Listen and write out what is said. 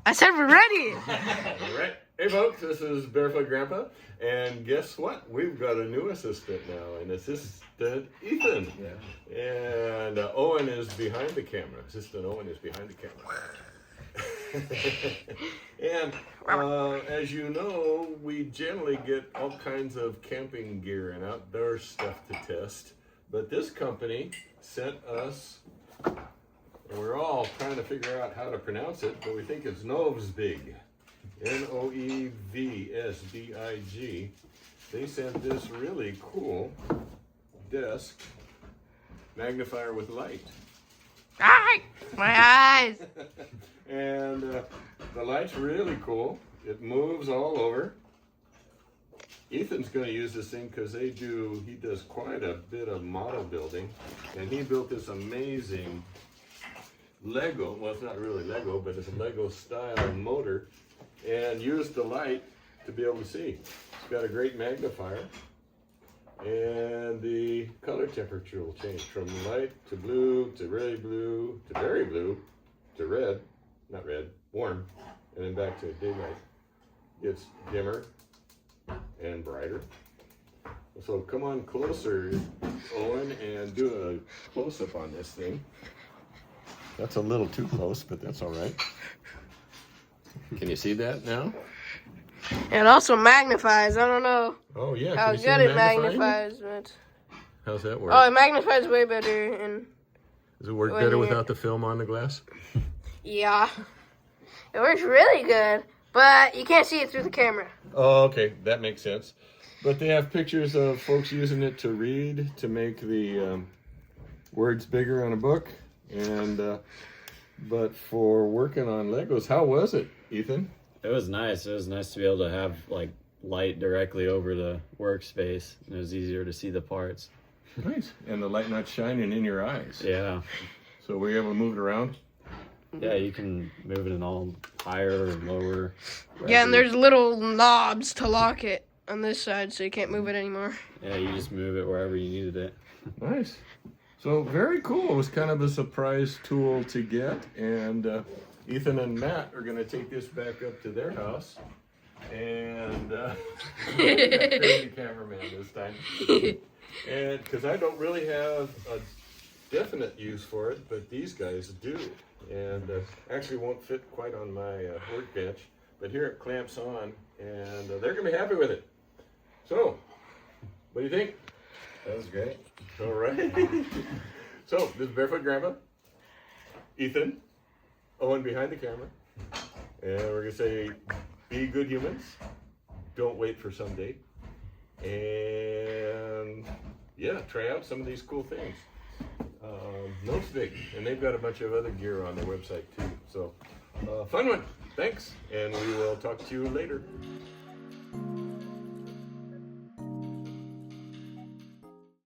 I said we're ready. All right. Hey, folks, this is Barefoot Grandpa. And guess what? We've got a new assistant now, an assistant Ethan. Yeah. And Owen is behind the camera. Assistant Owen is behind the camera. And as you know, we generally get all kinds of camping gear and outdoor stuff to test. But this company sent us, and we're all trying to figure out how to pronounce it, but we think it's Noevsbig. Noevsbig. They sent this really cool desk magnifier with light. Ah, my eyes. And the light's really cool. It moves all over. Ethan's going to use this thing because he does quite a bit of model building, and he built this amazing Lego. Well, it's not really Lego, but it's a Lego style motor, and used the light to be able to see. It's got a great magnifier, and the color temperature will change from light to blue to really blue to very blue to red, not red, warm, and then back to daylight. Gets dimmer and brighter. So come on closer, Owen, and do a close-up on this thing. That's a little too close, but that's all right. Can you see that now? It also magnifies. I don't know Oh yeah. how Can you see good the it magnifying? magnifies, but How's that work? oh, it magnifies way better. And Does it work when better you- without the film on the glass? yeah, it works really good, but you can't see it through the camera. Oh, okay, that makes sense. But they have pictures of folks using it to read, to make the words bigger on a book, and but for working on Legos, how was it, Ethan? It was nice. It was nice to be able to have like light directly over the workspace. It was easier to see the parts. Nice. And the light not shining in your eyes. Yeah. So were you able to move it around? Yeah, you can move it in all higher or lower. Yeah, and there's little knobs to lock it on this side, so you can't move it anymore. Yeah, you just move it wherever you needed it. Nice. So very cool. It was kind of a surprise tool to get, and Ethan and Matt are going to take this back up to their house, and crazy cameraman this time, and because I don't really have a definite use for it, but these guys do, and actually won't fit quite on my workbench, but here it clamps on, and they're going to be happy with it. So, what do you think? That was great. All right. So, this is Barefoot Grandpa, Ethan, Owen behind the camera, and we're going to say, be good humans, don't wait for someday, and yeah, try out some of these cool things. Noevsbig, and they've got a bunch of other gear on their website too. So, fun one. Thanks, and we will talk to you later.